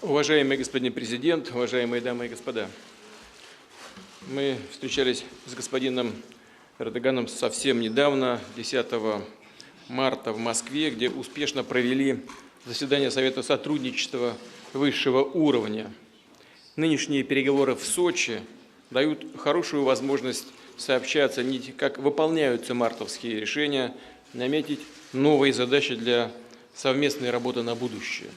Уважаемый господин президент, уважаемые дамы и господа, мы встречались с господином Эрдоганом совсем недавно, 10 марта в Москве, где успешно провели заседание Совета сотрудничества высшего уровня. Нынешние переговоры в Сочи дают хорошую возможность сообщаться, как выполняются мартовские решения, наметить новые задачи для совместной работы на будущее,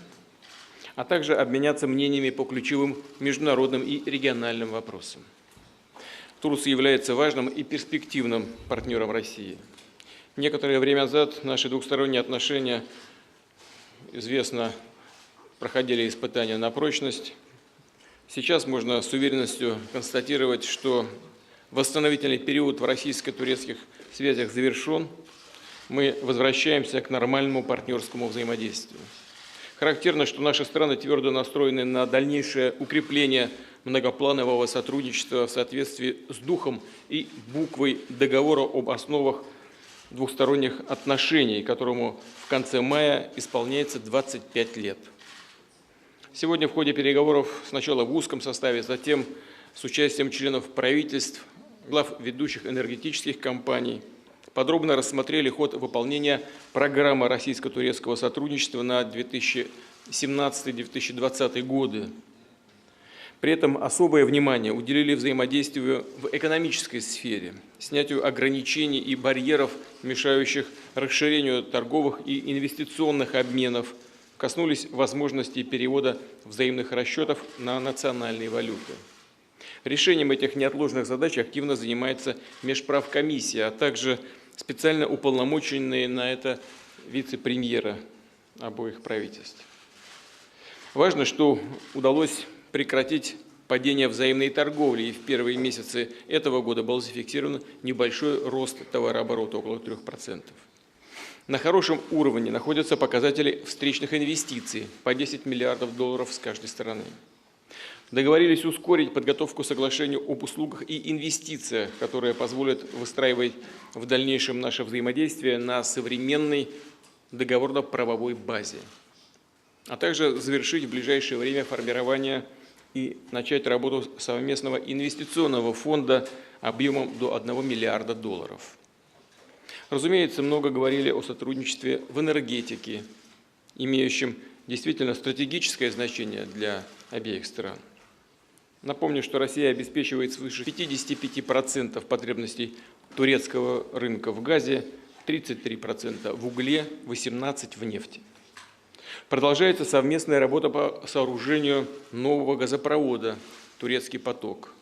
а также обменяться мнениями по ключевым международным и региональным вопросам. Турция является важным и перспективным партнером России. Некоторое время назад наши двухсторонние отношения, известно, проходили испытания на прочность. Сейчас можно с уверенностью констатировать, что восстановительный период в российско-турецких связях завершен. Мы возвращаемся к нормальному партнерскому взаимодействию. Характерно, что наши страны твердо настроены на дальнейшее укрепление многопланового сотрудничества в соответствии с духом и буквой договора об основах двухсторонних отношений, которому в конце мая исполняется 25 лет. Сегодня в ходе переговоров сначала в узком составе, затем с участием членов правительств, глав ведущих энергетических компаний, подробно рассмотрели ход выполнения программы российско-турецкого сотрудничества на 2017-2020 годы. При этом особое внимание уделили взаимодействию в экономической сфере, снятию ограничений и барьеров, мешающих расширению торговых и инвестиционных обменов, коснулись возможности перевода взаимных расчетов на национальные валюты. Решением этих неотложных задач активно занимается Межправкомиссия, а также специально уполномоченные на это вице-премьеры обоих правительств. Важно, что удалось прекратить падение взаимной торговли, и в первые месяцы этого года был зафиксирован небольшой рост товарооборота, около 3%. На хорошем уровне находятся показатели встречных инвестиций по 10 миллиардов долларов с каждой стороны. Договорились ускорить подготовку к соглашению об услугах и инвестициях, которые позволят выстраивать в дальнейшем наше взаимодействие на современной договорно-правовой базе, а также завершить в ближайшее время формирование и начать работу совместного инвестиционного фонда объемом до 1 миллиарда долларов. Разумеется, много говорили о сотрудничестве в энергетике, имеющем действительно стратегическое значение для обеих стран. Напомню, что Россия обеспечивает свыше 55% потребностей турецкого рынка в газе, 33% в угле, 18% в нефти. Продолжается совместная работа по сооружению нового газопровода «Турецкий поток».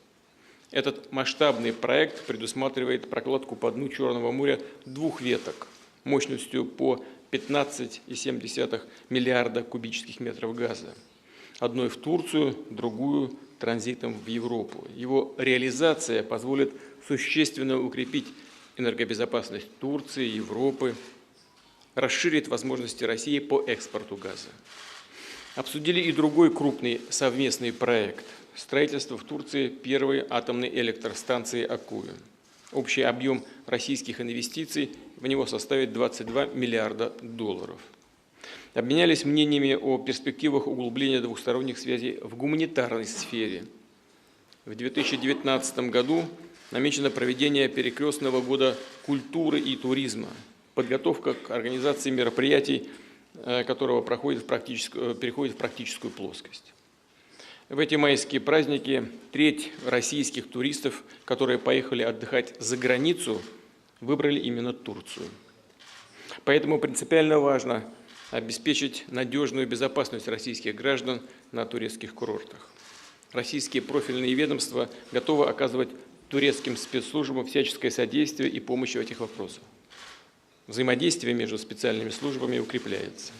Этот масштабный проект предусматривает прокладку по дну Черного моря 2 веток мощностью по 15,7 миллиарда кубических метров газа. Одной в Турцию, другую транзитом в Европу. Его реализация позволит существенно укрепить энергобезопасность Турции, Европы, расширит возможности России по экспорту газа. Обсудили и другой крупный совместный проект – строительство в Турции первой атомной электростанции «Аккую». Общий объем российских инвестиций в него составит 22 миллиарда долларов. Обменялись мнениями о перспективах углубления двухсторонних связей в гуманитарной сфере. В 2019 году намечено проведение перекрестного года культуры и туризма, подготовка к организации мероприятий, которого переходит в практическую плоскость. В эти майские праздники треть российских туристов, которые поехали отдыхать за границу, выбрали именно Турцию. Поэтому принципиально важно обеспечить надежную безопасность российских граждан на турецких курортах. Российские профильные ведомства готовы оказывать турецким спецслужбам всяческое содействие и помощь в этих вопросах. Взаимодействие между специальными службами укрепляется.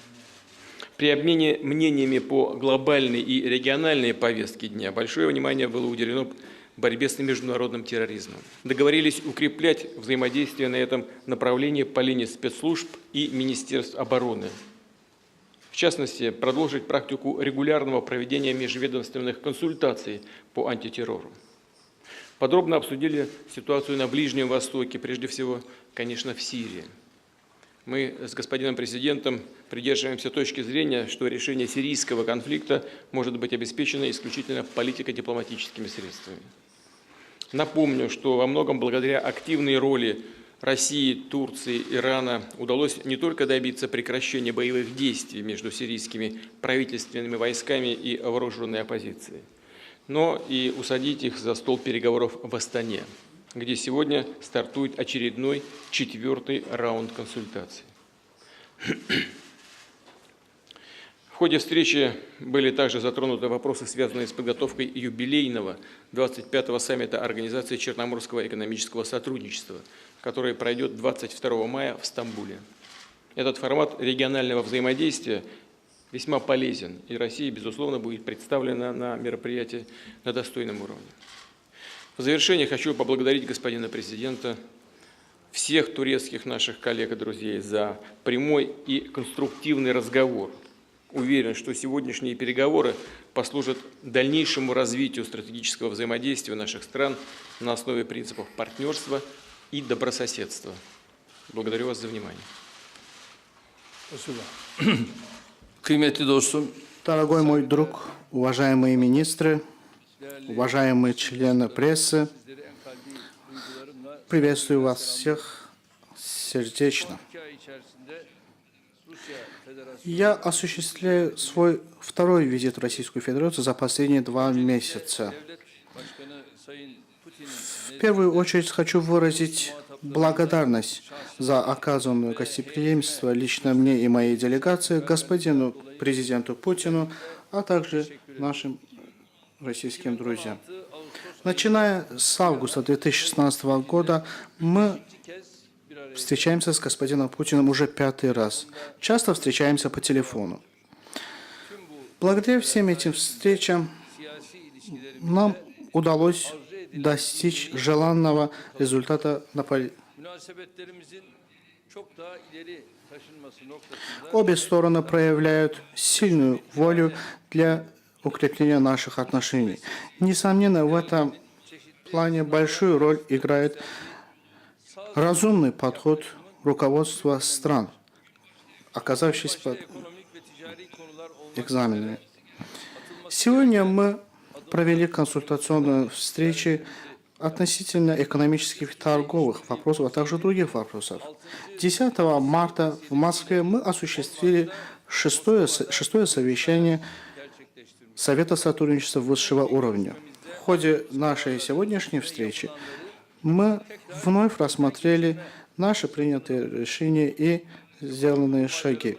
При обмене мнениями по глобальной и региональной повестке дня большое внимание было уделено борьбе с международным терроризмом. Договорились укреплять взаимодействие на этом направлении по линии спецслужб и Министерств обороны. В частности, продолжить практику регулярного проведения межведомственных консультаций по антитеррору. Подробно обсудили ситуацию на Ближнем Востоке, прежде всего, конечно, в Сирии. Мы с господином президентом придерживаемся точки зрения, что решение сирийского конфликта может быть обеспечено исключительно политико-дипломатическими средствами. Напомню, что во многом благодаря активной роли России, Турции, Ирана удалось не только добиться прекращения боевых действий между сирийскими правительственными войсками и вооруженной оппозицией, но и усадить их за стол переговоров в Астане, где сегодня стартует очередной 4-й раунд консультаций. В ходе встречи были также затронуты вопросы, связанные с подготовкой юбилейного 25-го саммита Организации Черноморского экономического сотрудничества, который пройдет 22 мая в Стамбуле. Этот формат регионального взаимодействия весьма полезен, и Россия, безусловно, будет представлена на мероприятии на достойном уровне. В завершение хочу поблагодарить господина президента, всех турецких наших коллег и друзей за прямой и конструктивный разговор. Уверен, что сегодняшние переговоры послужат дальнейшему развитию стратегического взаимодействия наших стран на основе принципов партнерства и добрососедства. Благодарю вас за внимание. Спасибо. Дорогой мой друг, уважаемые министры, уважаемые члены прессы, приветствую вас всех сердечно. Я осуществляю свой второй визит в Российскую Федерацию за последние 2 месяца. В первую очередь хочу выразить благодарность за оказанное гостеприимство лично мне и моей делегации господину президенту Путину, а также нашим российским друзьям. Начиная с августа 2016 года мы встречаемся с господином Путиным уже 5-й раз. Часто встречаемся по телефону. Благодаря всем этим встречам нам удалось достичь желанного результата на Обе стороны проявляют сильную волю для укрепления наших отношений. Несомненно, в этом плане большую роль играет разумный подход руководства стран, оказавшись под экзаменами. Сегодня мы провели консультационные встречи относительно экономических и торговых вопросов, а также других вопросов. 10 марта в Москве мы осуществили шестое совещание Совета сотрудничества высшего уровня. В ходе нашей сегодняшней встречи мы вновь рассмотрели наши принятые решения и сделанные шаги.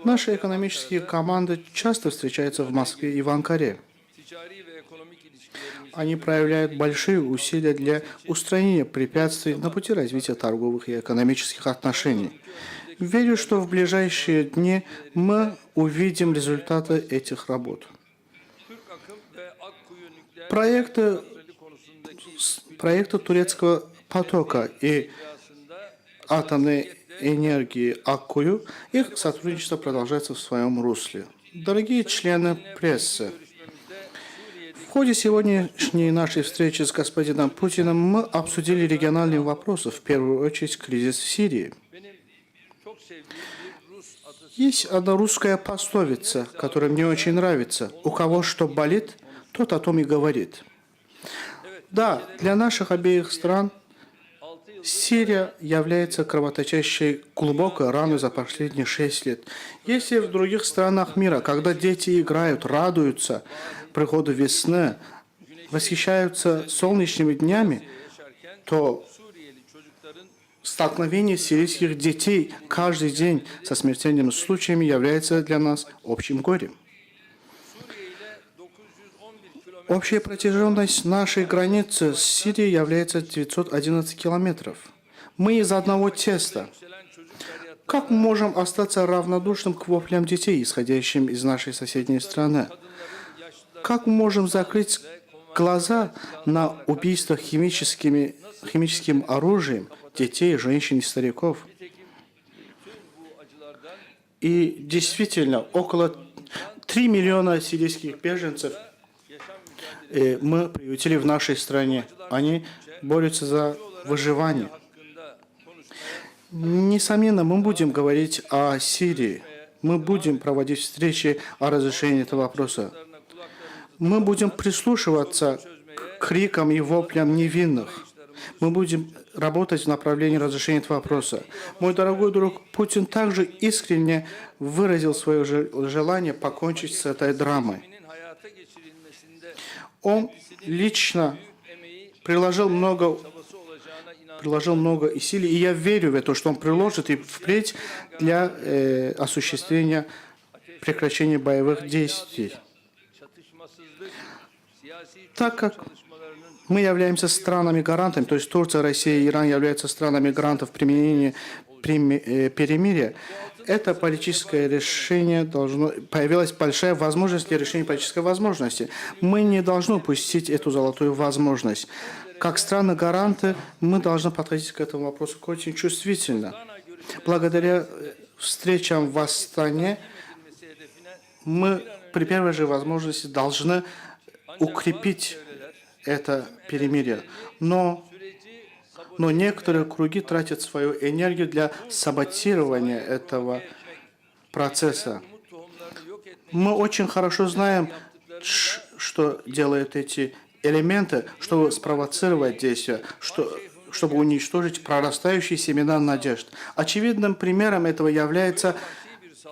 Наши экономические команды часто встречаются в Москве и в Анкаре. Они проявляют большие усилия для устранения препятствий на пути развития торговых и экономических отношений. Верю, что в ближайшие дни мы увидим результаты этих работ. Проекты турецкого потока и атомной энергии Аккую, их сотрудничество продолжается в своем русле. Дорогие члены прессы, в ходе сегодняшней нашей встречи с господином Путиным мы обсудили региональные вопросы, в первую очередь кризис в Сирии. Есть одна русская пословица, которая мне очень нравится. У кого что болит, тот о том и говорит. Да, для наших обеих стран Сирия является кровоточащей глубокой раной за последние 6 лет. Если в других странах мира, когда дети играют, радуются приходу весны, восхищаются солнечными днями, то столкновение сирийских детей каждый день со смертельными случаями является для нас общим горем. Общая протяженность нашей границы с Сирией является 911 километров. Мы из одного теста. Как мы можем остаться равнодушным к воплям детей, исходящим из нашей соседней страны? Как мы можем закрыть глаза на убийство химическим оружием детей, женщин и стариков? И действительно, около 3 миллиона сирийских беженцев мы приютили в нашей стране. Они борются за выживание. Несомненно, мы будем говорить о Сирии. Мы будем проводить встречи о разрешении этого вопроса. Мы будем прислушиваться к крикам и воплям невинных. Мы будем работать в направлении разрешения этого вопроса. Мой дорогой друг Путин также искренне выразил свое желание покончить с этой драмой. Он лично приложил много усилий, и я верю в это, что он приложит и впредь для осуществления прекращения боевых действий. Так как мы являемся странами-гарантами, то есть Турция, Россия и Иран являются странами-гарантов применения перемирия, это политическое решение появилась большая возможность для решения политической возможности. Мы не должны упустить эту золотую возможность. Как страны-гаранты мы должны подходить к этому вопросу очень чувствительно. Благодаря встречам в Астане мы при первой же возможности должны укрепить это перемирие. Но некоторые круги тратят свою энергию для саботирования этого процесса. Мы очень хорошо знаем, что делают эти элементы, чтобы спровоцировать действия, чтобы уничтожить прорастающие семена надежд. Очевидным примером этого является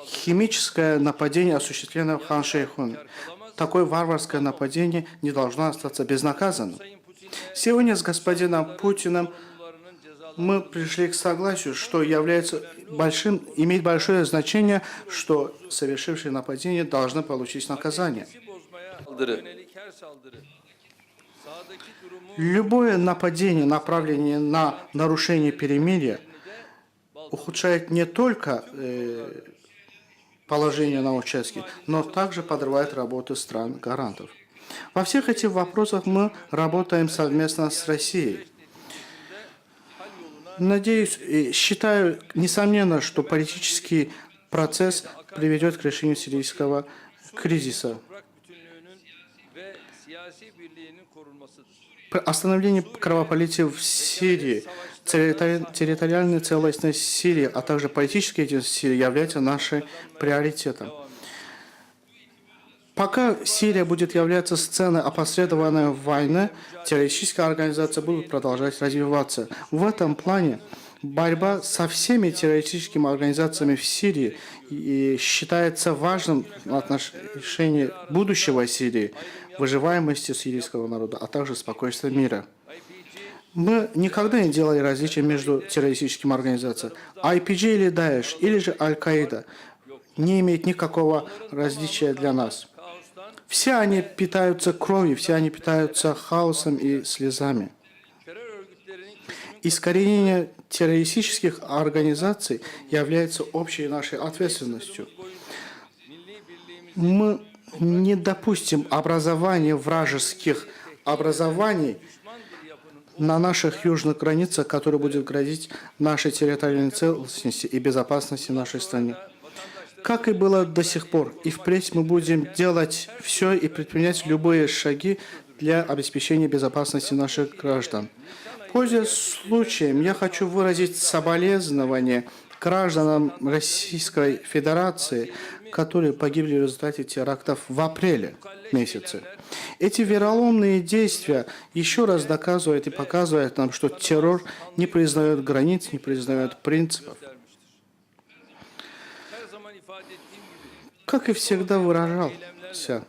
химическое нападение, осуществленное в Хан-Шейхуне. Такое варварское нападение не должно остаться безнаказанным. Сегодня с господином Путиным мы пришли к согласию, что имеет большое значение, что совершившие нападение должны получить наказание. Любое нападение, направленное на нарушение перемирия, ухудшает не только положение на участке, но также подрывает работу стран-гарантов. Во всех этих вопросах мы работаем совместно с Россией. Надеюсь и считаю, несомненно, что политический процесс приведет к решению сирийского кризиса. Остановление кровопролития в Сирии, территориальная целостность Сирии, а также политическая единство Сирии является нашим приоритетом. Пока Сирия будет являться сценой опосредованной войны, террористические организации будут продолжать развиваться. В этом плане борьба со всеми террористическими организациями в Сирии считается важным в отношении будущего Сирии, выживаемости сирийского народа, а также спокойствия мира. Мы никогда не делали различия между террористическими организациями. IPG или Даэш, или же Аль-Каида не имеет никакого различия для нас. Все они питаются кровью, все они питаются хаосом и слезами. Искоренение террористических организаций является общей нашей ответственностью. Мы не допустим образования вражеских образований на наших южных границах, которые будут грозить нашей территориальной целостности и безопасности нашей страны. Как и было до сих пор, и впредь мы будем делать все и предпринять любые шаги для обеспечения безопасности наших граждан. Пользуясь случаем, я хочу выразить соболезнования гражданам Российской Федерации, которые погибли в результате терактов в апреле месяце. Эти вероломные действия еще раз доказывают и показывают нам, что террор не признает границ, не признает принципов. Как и всегда выражался,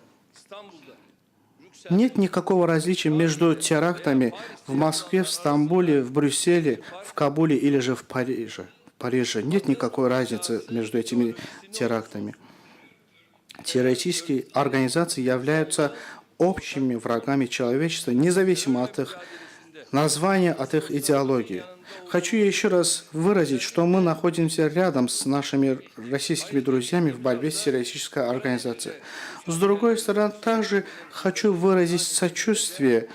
нет никакого различия между терактами в Москве, в Стамбуле, в Брюсселе, в Кабуле или же в Париже. Нет никакой разницы между этими терактами. Террористические организации являются общими врагами человечества, независимо от их названия, от их идеологии. Хочу еще раз выразить, что мы находимся рядом с нашими российскими друзьями в борьбе с террористической организацией. С другой стороны, также хочу выразить сочувствие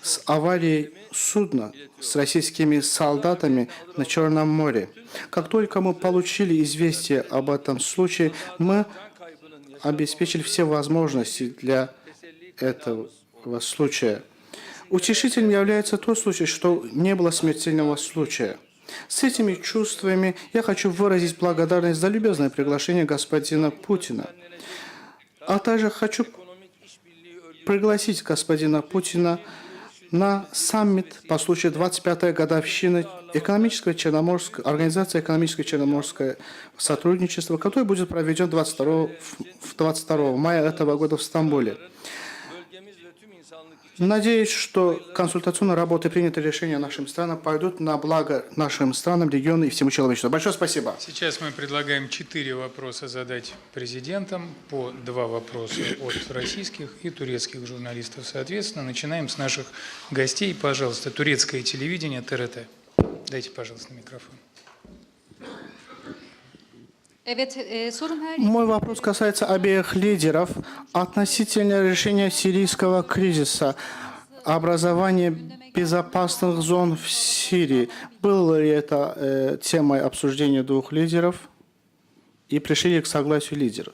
с аварией судна с российскими солдатами на Черном море. Как только мы получили известие об этом случае, мы обеспечили все возможности для этого случая. Утешительным является тот случай, что не было смертельного случая. С этими чувствами я хочу выразить благодарность за любезное приглашение господина Путина. А также хочу пригласить господина Путина на саммит по случаю 25-й годовщины Организации экономического черноморского сотрудничества, который будет проведен 22 мая этого года в Стамбуле. Надеюсь, что консультационные работы и принятые решения нашим странам пойдут на благо нашим странам, региону и всему человечеству. Большое спасибо. Сейчас мы предлагаем 4 вопроса задать президентам, по 2 вопроса от российских и турецких журналистов. Соответственно, начинаем с наших гостей. Пожалуйста, турецкое телевидение, ТРТ. Дайте, пожалуйста, микрофон. Мой вопрос касается обеих лидеров относительно решения сирийского кризиса, образования безопасных зон в Сирии. Было ли это темой обсуждения двух лидеров и пришли ли к согласию лидеры?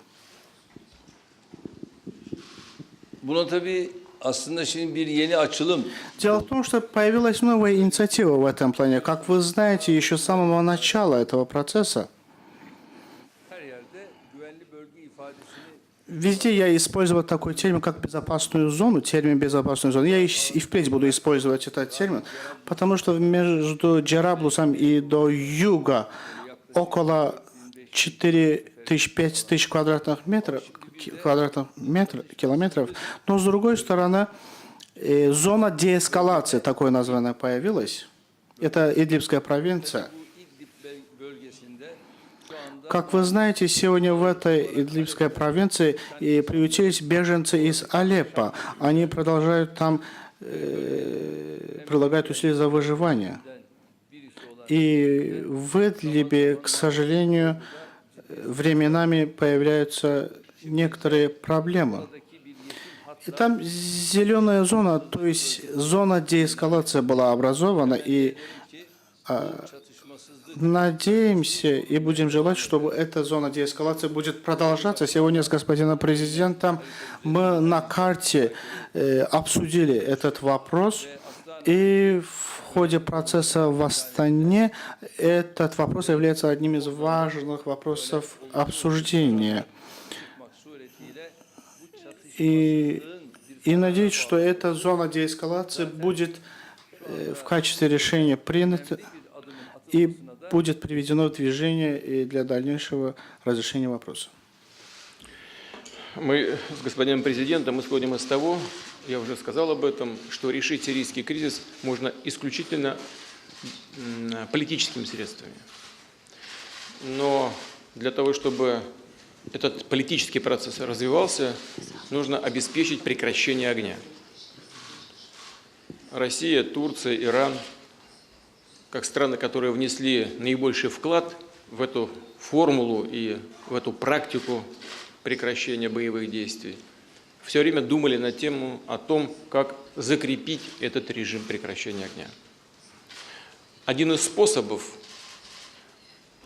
Buna tabii aslında şimdi bir yeni açılım. Дело в том, что появилась новая инициатива в этом плане. Как вы знаете, еще с самого начала этого процесса Her yerde güvenli bölge ifadesini везде я использовал такой термин, как безопасную зону, термин безопасную зону. Я и впредь буду использовать этот термин, потому что между Джераблусом и до юга около 4000-5000 километров. Но с другой стороны, зона деэскалации, такое название появилась. Это Идлибская провинция. İdlib bölgesinde şu anda Как вы знаете, сегодня в этой Идлибской провинции приютились беженцы из Алеппо. Они продолжают там прилагать усилия за выживание. И в Идлибе, к сожалению, временами появляются некоторые проблемы. И там зеленая зона, то есть зона деэскалации была образована, и надеемся и будем желать, чтобы эта зона деэскалации будет продолжаться. Сегодня с господином президентом мы на карте обсудили этот вопрос, и в ходе процесса в Астане этот вопрос является одним из важных вопросов обсуждения. И надеюсь, что эта зона деэскалации будет в качестве решения принята и будет приведено в движение и для дальнейшего разрешения вопроса. Мы с господином президентом исходим из того, я уже сказал об этом, что решить сирийский кризис можно исключительно политическими средствами. Но для того, чтобы этот политический процесс развивался, нужно обеспечить прекращение огня. Россия, Турция, Иран, как страны, которые внесли наибольший вклад в эту формулу и в эту практику прекращения боевых действий, все время думали на тему о том, как закрепить этот режим прекращения огня. Один из способов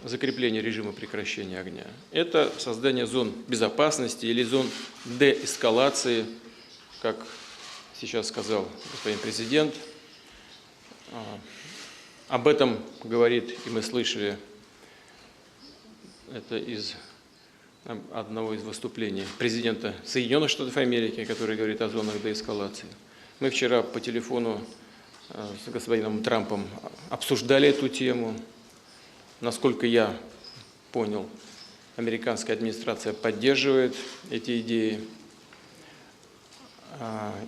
закрепления режима прекращения огня – это создание зон безопасности или зон деэскалации, как сейчас сказал господин президент. Об этом говорит, и мы слышали это из одного из выступлений президента Соединенных Штатов Америки, который говорит о зонах деэскалации. Мы вчера по телефону с господином Трампом обсуждали эту тему. Насколько я понял, американская администрация поддерживает эти идеи.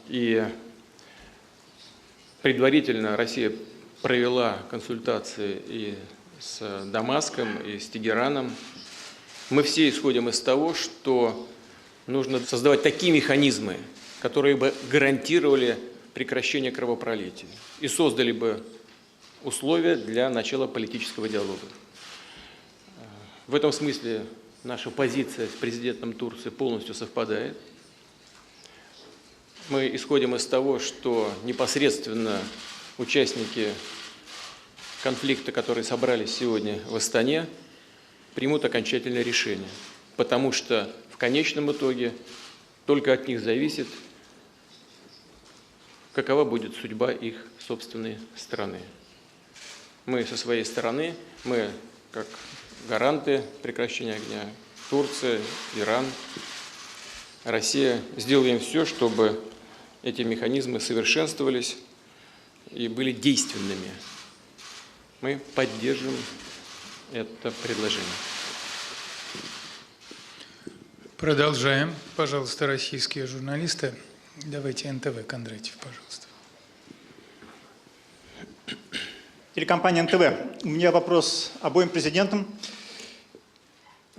И предварительно Россия провела консультации и с Дамаском, и с Тегераном. Мы все исходим из того, что нужно создавать такие механизмы, которые бы гарантировали прекращение кровопролития и создали бы условия для начала политического диалога. В этом смысле наша позиция с президентом Турции полностью совпадает. Мы исходим из того, что непосредственно участники конфликта, которые собрались сегодня в Астане, примут окончательное решение, потому что в конечном итоге только от них зависит, какова будет судьба их собственной страны. Мы со своей стороны, мы как гаранты прекращения огня, Турция, Иран, Россия, сделаем все, чтобы эти механизмы совершенствовались и были действенными. Мы поддержим это предложение. Продолжаем. Пожалуйста, российские журналисты. Давайте НТВ, Кондратьев, пожалуйста. Телекомпания НТВ. У меня вопрос обоим президентам.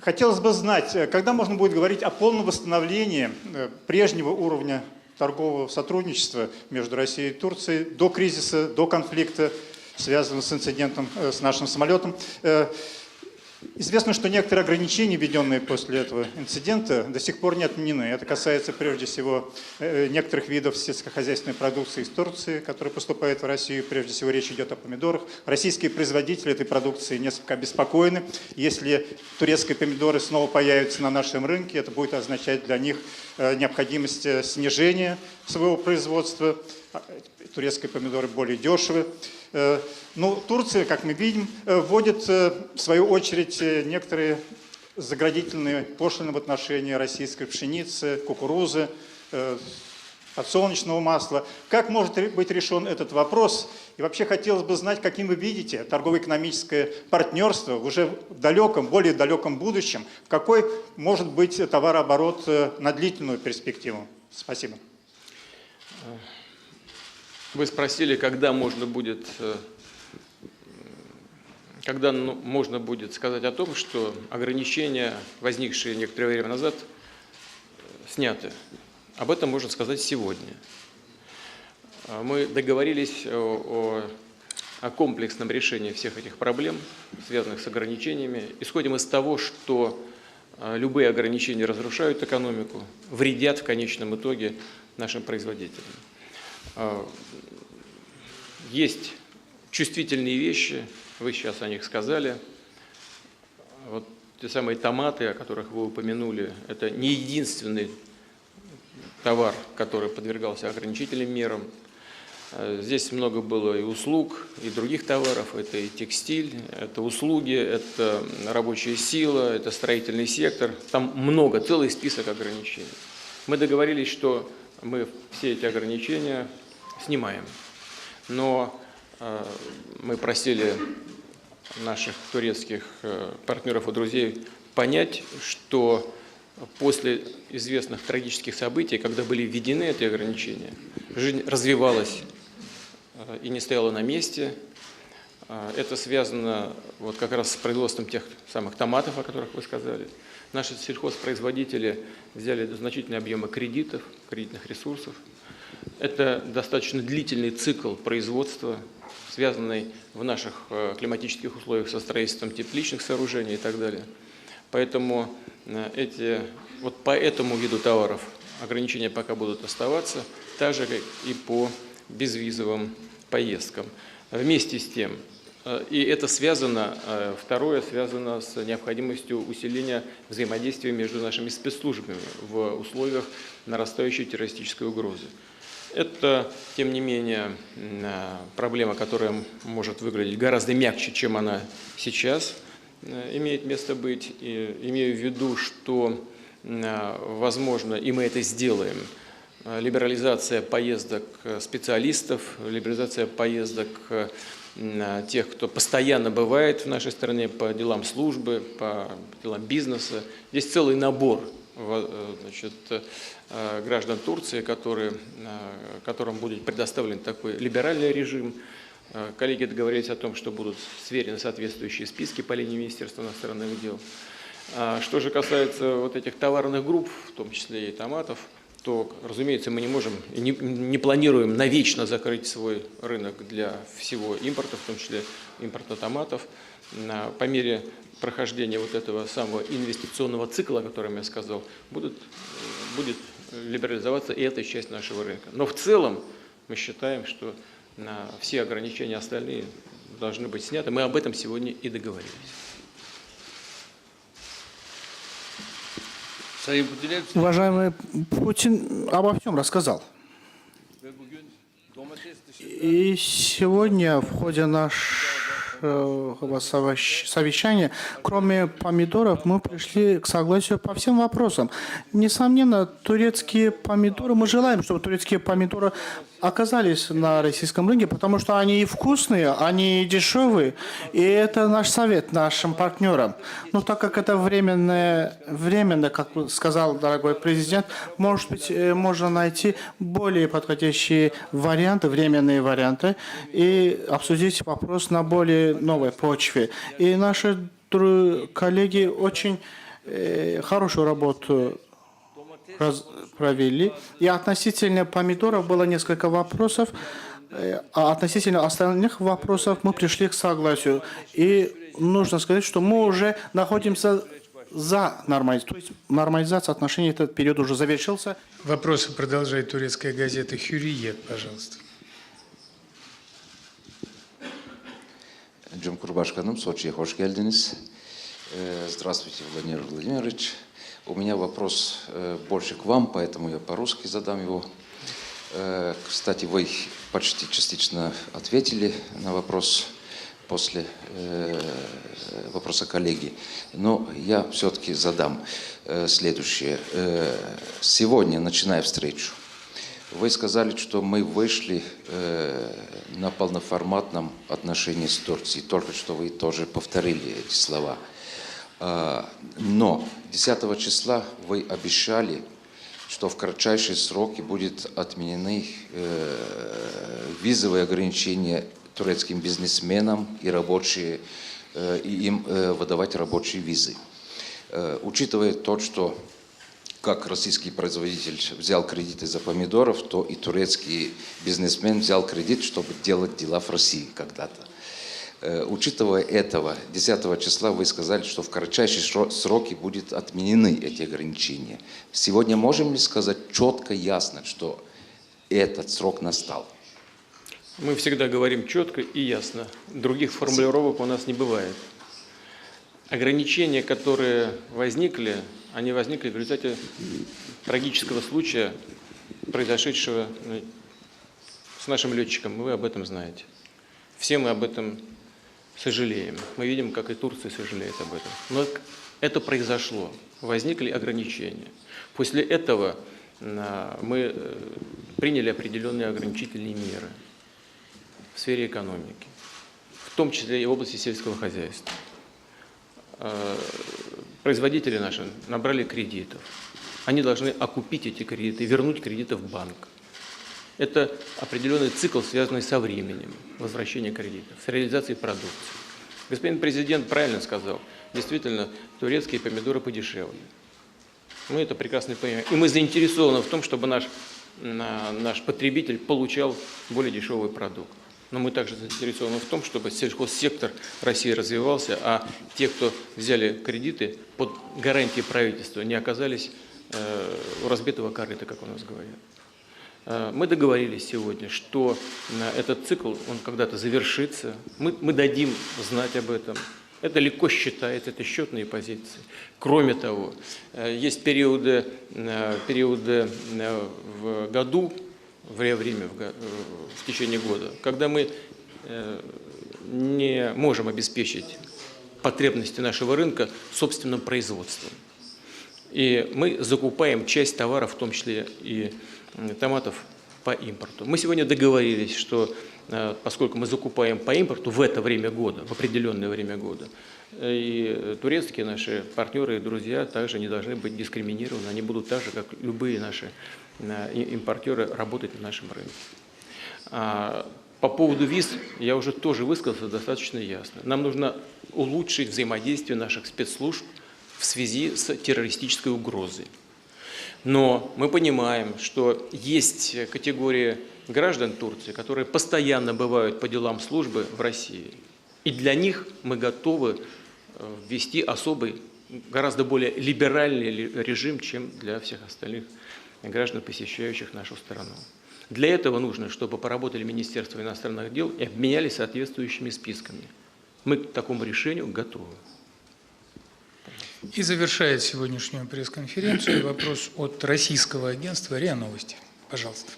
Хотелось бы знать, когда можно будет говорить о полном восстановлении прежнего уровня торгового сотрудничества между Россией и Турцией до кризиса, до конфликта, связанного с инцидентом с нашим самолетом. Известно, что некоторые ограничения, введенные после этого инцидента, до сих пор не отменены. Это касается прежде всего некоторых видов сельскохозяйственной продукции из Турции, которая поступает в Россию. Прежде всего речь идет о помидорах. Российские производители этой продукции несколько обеспокоены. Если турецкие помидоры снова появятся на нашем рынке, это будет означать для них необходимость снижения своего производства. Турецкие помидоры более дешевы. Но Турция, как мы видим, вводит в свою очередь некоторые заградительные пошлины в отношении российской пшеницы, кукурузы, подсолнечного масла. Как может быть решен этот вопрос? И вообще хотелось бы знать, каким вы видите торгово-экономическое партнерство в уже далеком, более далеком будущем, какой может быть товарооборот на длительную перспективу? Спасибо. Вы спросили, когда можно будет сказать о том, что ограничения, возникшие некоторое время назад, сняты. Об этом можно сказать сегодня. Мы договорились о комплексном решении всех этих проблем, связанных с ограничениями. Исходим из того, что любые ограничения разрушают экономику, вредят в конечном итоге нашим производителям. Есть чувствительные вещи, вы сейчас о них сказали. Вот те самые томаты, о которых вы упомянули, это не единственный товар, который подвергался ограничительным мерам. Здесь много было и услуг, и других товаров. Это и текстиль, это услуги, это рабочая сила, это строительный сектор. Там много, целый список ограничений. Мы договорились, что мы все эти ограничения снимаем. Но мы просили наших турецких партнеров и друзей понять, что после известных трагических событий, когда были введены эти ограничения, жизнь развивалась и не стояла на месте. Это связано вот как раз с производством тех самых томатов, о которых вы сказали. Наши сельхозпроизводители взяли значительные объемы кредитов, кредитных ресурсов. Это достаточно длительный цикл производства, связанный в наших климатических условиях со строительством тепличных сооружений и так далее. Поэтому вот по этому виду товаров ограничения пока будут оставаться, так же, как и по безвизовым поездкам. Вместе с тем, и это связано, второе, связано с необходимостью усиления взаимодействия между нашими спецслужбами в условиях нарастающей террористической угрозы. Это, тем не менее, проблема, которая может выглядеть гораздо мягче, чем она сейчас имеет место быть. И имею в виду, что, возможно, и мы это сделаем, либерализация поездок специалистов, либерализация поездок тех, кто постоянно бывает в нашей стране по делам службы, по делам бизнеса. Здесь целый набор граждан Турции, которым будет предоставлен такой либеральный режим. Коллеги договорились о том, что будут сверены соответствующие списки по линии Министерства иностранных дел. Что же касается вот этих товарных групп, в том числе и томатов, то, разумеется, мы не можем и не планируем навечно закрыть свой рынок для всего импорта, в том числе импорта томатов. По мере прохождения вот этого самого инвестиционного цикла, о котором я сказал, будет либерализоваться и эта часть нашего рынка. Но в целом мы считаем, что все ограничения остальные должны быть сняты. Мы об этом сегодня и договорились. Уважаемый Путин обо всем рассказал. И сегодня в ходе нашего совещания, кроме помидоров, мы пришли к согласию по всем вопросам. Несомненно, турецкие помидоры, мы желаем, чтобы турецкие помидоры оказались на российском рынке, потому что они и вкусные, они и дешевые, и это наш совет нашим партнерам. Но так как это временно, как сказал дорогой президент, может быть, можно найти более подходящие варианты, временные варианты, и обсудить вопрос на более новой почве. И наши коллеги очень хорошую работу провели. И относительно помидоров было несколько вопросов, а относительно остальных вопросов мы пришли к согласию. И нужно сказать, что мы уже находимся за нормализацию. То есть нормализация отношений, этот период уже завершился. Вопросы продолжает турецкая газета «Хюриет», пожалуйста. Cumhurbaşkanım, Soçi'ye hoş geldiniz. Здравствуйте, Владимир Владимирович. У меня вопрос больше к вам, поэтому я по-русски задам его. Кстати, вы почти частично ответили на вопрос после вопроса коллеги. Но я все-таки задам следующее. Сегодня, начиная встречу, вы сказали, что мы вышли на полноформатном отношении с Турцией. Только что вы тоже повторили эти слова. Но 10 числа вы обещали, что в кратчайшие сроки будут отменены визовые ограничения турецким бизнесменам и им выдавать рабочие визы. Учитывая то, что как российский производитель взял кредиты за помидоров, то и турецкий бизнесмен взял кредит, чтобы делать дела в России когда-то. Учитывая этого, 10 числа вы сказали, что в кратчайшие сроки будут отменены эти ограничения. Сегодня можем ли сказать четко, ясно, что этот срок настал? Мы всегда говорим четко и ясно. Других формулировок у нас не бывает. Ограничения, которые возникли, они возникли в результате трагического случая, произошедшего с нашим летчиком. Вы об этом знаете. Все мы об этом сожалеем. Мы видим, как и Турция сожалеет об этом. Но это произошло. Возникли ограничения. После этого мы приняли определенные ограничительные меры в сфере экономики, в том числе и в области сельского хозяйства. Производители наши набрали кредитов. Они должны окупить эти кредиты, вернуть кредиты в банк. Это определенный цикл, связанный со временем возвращения кредитов, с реализацией продукции. Господин президент правильно сказал, действительно, турецкие помидоры подешевле. Мы это прекрасно понимаем. И мы заинтересованы в том, чтобы наш потребитель получал более дешевый продукт. Но мы также заинтересованы в том, чтобы сельхозсектор России развивался, а те, кто взяли кредиты под гарантией правительства, не оказались у разбитого корыта, как у нас говорят. Мы договорились сегодня, что этот цикл, он когда-то завершится. Мы дадим знать об этом. Это легко считается, это счетные позиции. Кроме того, есть периоды в году, время в течение года, когда мы не можем обеспечить потребности нашего рынка собственным производством. И мы закупаем часть товаров, в том числе и томатов, по импорту. Мы сегодня договорились, что поскольку мы закупаем по импорту в это время года, в определенное время года, и турецкие наши партнеры и друзья также не должны быть дискриминированы, они будут так же, как любые наши импортеры, работать на нашем рынке. По поводу виз я уже тоже высказался достаточно ясно. Нам нужно улучшить взаимодействие наших спецслужб в связи с террористической угрозой. Но мы понимаем, что есть категория граждан Турции, которые постоянно бывают по делам службы в России. И для них мы готовы ввести особый, гораздо более либеральный режим, чем для всех остальных граждан, посещающих нашу страну. Для этого нужно, чтобы поработали Министерство иностранных дел и обменялись соответствующими списками. Мы к такому решению готовы. И завершает сегодняшнюю пресс-конференцию вопрос от российского агентства РИА Новости. Пожалуйста.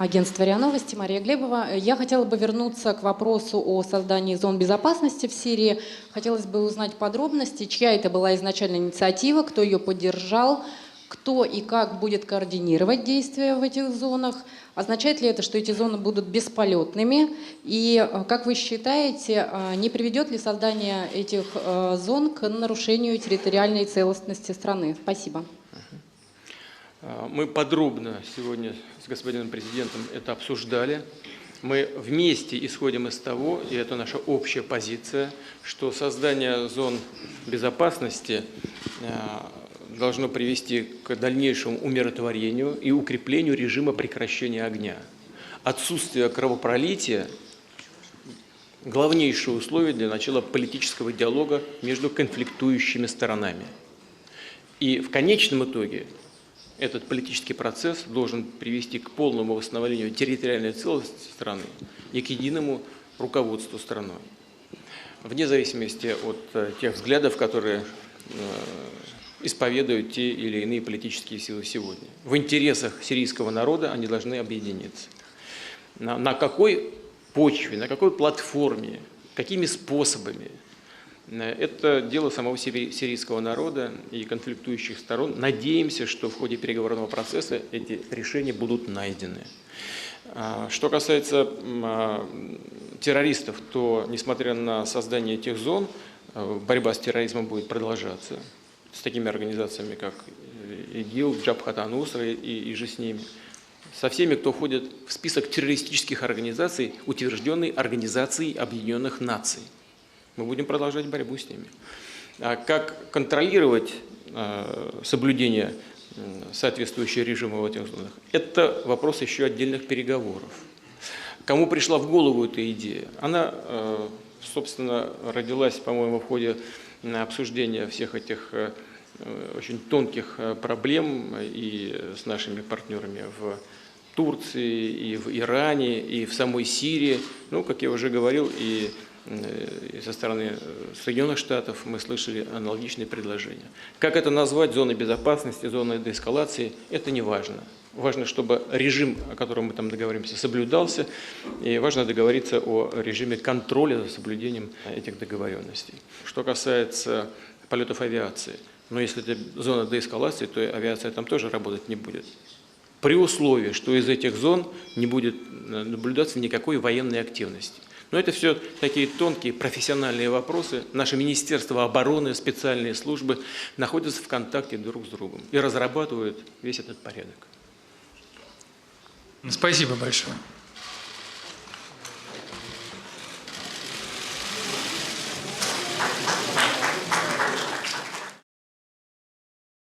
Агентство РИА Новости, Мария Глебова. Я хотела бы вернуться к вопросу о создании зон безопасности в Сирии. Хотелось бы узнать подробности, чья это была изначальная инициатива, кто ее поддержал, кто и как будет координировать действия в этих зонах. Означает ли это, что эти зоны будут бесполетными? И как вы считаете, не приведет ли создание этих зон к нарушению территориальной целостности страны? Спасибо. Мы подробно сегодня с господином президентом это обсуждали. Мы вместе исходим из того, и это наша общая позиция, что создание зон безопасности должно привести к дальнейшему умиротворению и укреплению режима прекращения огня. Отсутствие кровопролития – главнейшее условие для начала политического диалога между конфликтующими сторонами. И в конечном итоге этот политический процесс должен привести к полному восстановлению территориальной целостности страны и к единому руководству страной. Вне зависимости от тех взглядов, которые исповедуют те или иные политические силы сегодня. В интересах сирийского народа они должны объединиться. На какой почве, на какой платформе, какими способами – это дело самого сирийского народа и конфликтующих сторон. Надеемся, что в ходе переговорного процесса эти решения будут найдены. Что касается террористов, то, несмотря на создание этих зон, борьба с терроризмом будет продолжаться с такими организациями, как ИГИЛ, Джабхат ан-Нусра и же с ними. Со всеми, кто входит в список террористических организаций, утвержденный Организацией Объединенных Наций. Мы будем продолжать борьбу с ними. А как контролировать соблюдение соответствующего режима в этих зонах? Это вопрос еще отдельных переговоров. Кому пришла в голову эта идея? Она, собственно, родилась, по-моему, в ходе обсуждения всех этих очень тонких проблем и с нашими партнерами в Турции, и в Иране, и в самой Сирии. Ну, как я уже говорил, и со стороны Соединенных Штатов мы слышали аналогичные предложения. Как это назвать, зоной безопасности, зоной деэскалации, это не важно. Важно, чтобы режим, о котором мы там договоримся, соблюдался, и важно договориться о режиме контроля за соблюдением этих договоренностей. Что касается полетов авиации, но если это зона деэскалации, то авиация там тоже работать не будет. При условии, что из этих зон не будет наблюдаться никакой военной активности. Но это все такие тонкие профессиональные вопросы. Наше Министерство обороны, специальные службы находятся в контакте друг с другом и разрабатывают весь этот порядок. Спасибо большое.